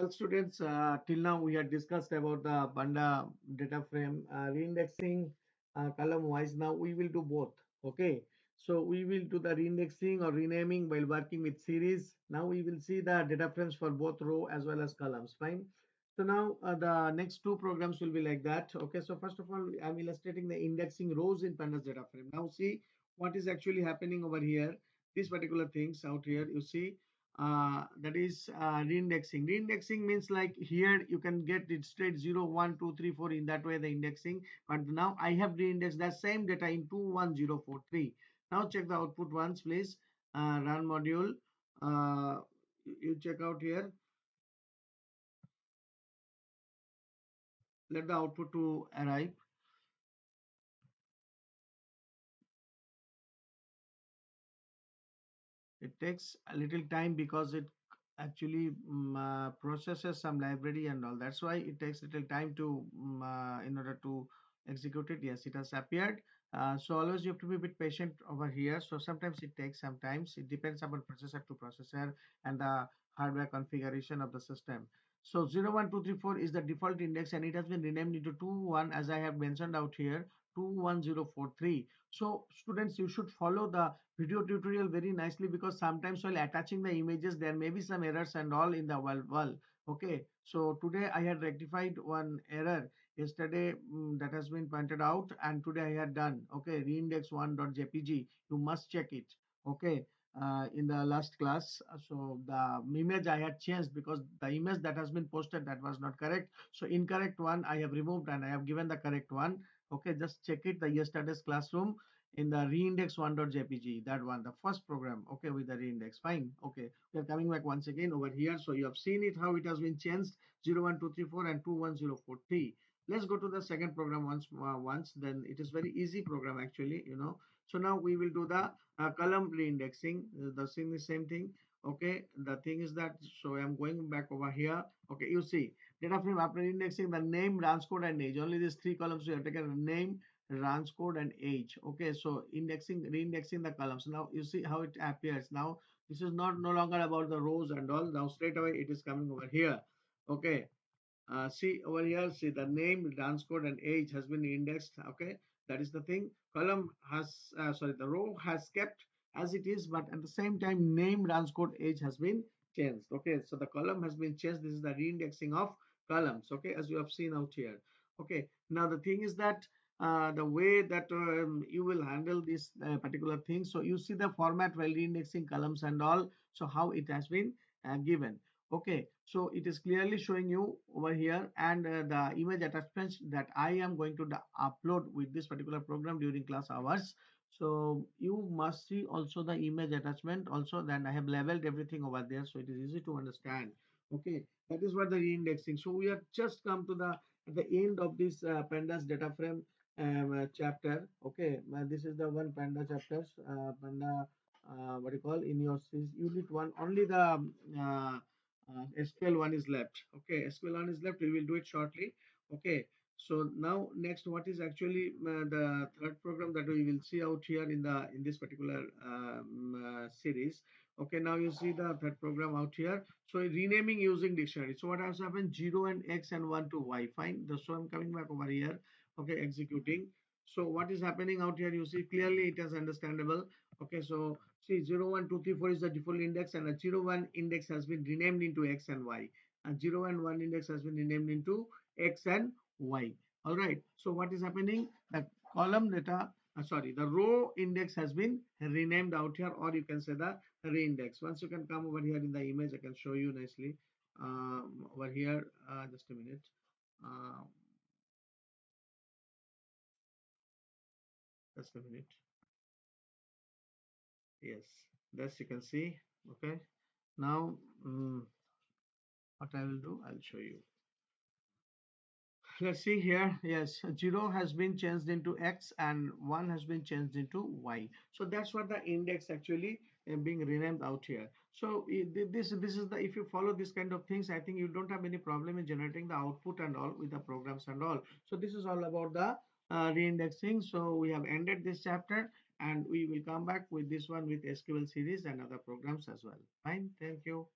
Well, students, till now we had discussed about the Panda data frame reindexing column wise. Now we will do both. Okay, so we will do the reindexing or renaming while working with series. Now we will see the data frames for both row as well as columns. Fine. So now the next two programs will be like that. Okay, so first of all, I'm illustrating the indexing rows in Pandas data frame. Now see what is actually happening over here. These particular things out here, you see that is reindexing. Reindexing means like here you can get it straight 0, 1, 2, 3, 4 in that way the indexing. But now I have reindexed that same data in 21043. Now check the output once, please. Run module. You check out here. Let the output to arrive. It takes a little time because it actually processes some library and all. That's why it takes little time to in order to execute it. Yes, it has appeared. So always you have to be a bit patient over here. So sometimes it takes sometimes. It depends upon processor to processor and the hardware configuration of the system. So 01234 is the default index and it has been renamed into 21 as I have mentioned out here 21043. So students, you should follow the video tutorial very nicely because sometimes while attaching the images there may be some errors and all in the well. Okay, so today I had rectified one error yesterday that has been pointed out, and today I had done. Okay, reindex1.jpg, you must check it. Okay, in the last class, so the image I had changed because the image that has been posted that was not correct, so incorrect one I have removed and I have given the correct one. Okay, just check it, the yesterday's classroom in the reindex1.jpg, that one, the first program. Okay, with the reindex. Fine. Okay, we are coming back once again over here. So you have seen it how it has been changed 01234 and 21043. Let's go to the second program once. Then it is very easy program actually, you know. So now we will do the column reindexing. The same thing. Okay, the thing is that, so I'm going back over here. Okay, you see data frame after indexing the name, branch code, and age. Only these three columns we have taken: name, branch code, and age. Okay, so indexing, reindexing the columns. Now you see how it appears. Now this is not no longer about the rows and all. Now straight away it is coming over here. Okay, see over here, see the name, branch code, and age has been indexed. Okay, that is the thing. Column has sorry, the row has kept as it is, but at the same time name, branch code, age has been changed. Okay, so the column has been changed. This is the reindexing of columns. Okay, as you have seen out here. Okay, now the thing is that the way that you will handle this particular thing. So you see the format while reindexing columns and all. So how it has been given. Okay, so it is clearly showing you over here, and the image attachments that I am going to upload with this particular program during class hours. So you must see also the image attachment also. Then I have labeled everything over there, so it is easy to understand. Okay, that is what the reindexing. So we have just come to the at the end of this pandas data frame chapter. Okay, this is the one panda chapters, panda what you call in your unit one. Only the SQL one is left. Okay, SQL one is left. We will do it shortly. Okay, so now next, what is actually the third program that we will see out here in the in this particular series. Okay, now you see the third program out here. So renaming using dictionary. So what has happened? 0 and X and 1 to Y. Fine. So I'm coming back over here. Okay, executing. So what is happening out here? You see clearly it is understandable. Okay, so see 01234 is the default index, and a 01 index has been renamed into X and Y. And 0 and 1 index has been renamed into X and Y. All right. So what is happening? The column data, sorry, the row index has been renamed out here, or you can say the reindex. Once you can come over here in the image, I can show you nicely. Over here, just a minute. Uh, just a minute. Yes, that's you can see. Okay. Now, what I will do, I'll show you. Let's see here. Yes, 0 has been changed into X and 1 has been changed into Y. So that's what the index actually being renamed out here. So this is the, if you follow this kind of things, I think you don't have any problem in generating the output and all with the programs and all. So this is all about the reindexing. So we have ended this chapter and we will come back with this one with SQL series and other programs as well. Fine. Thank you.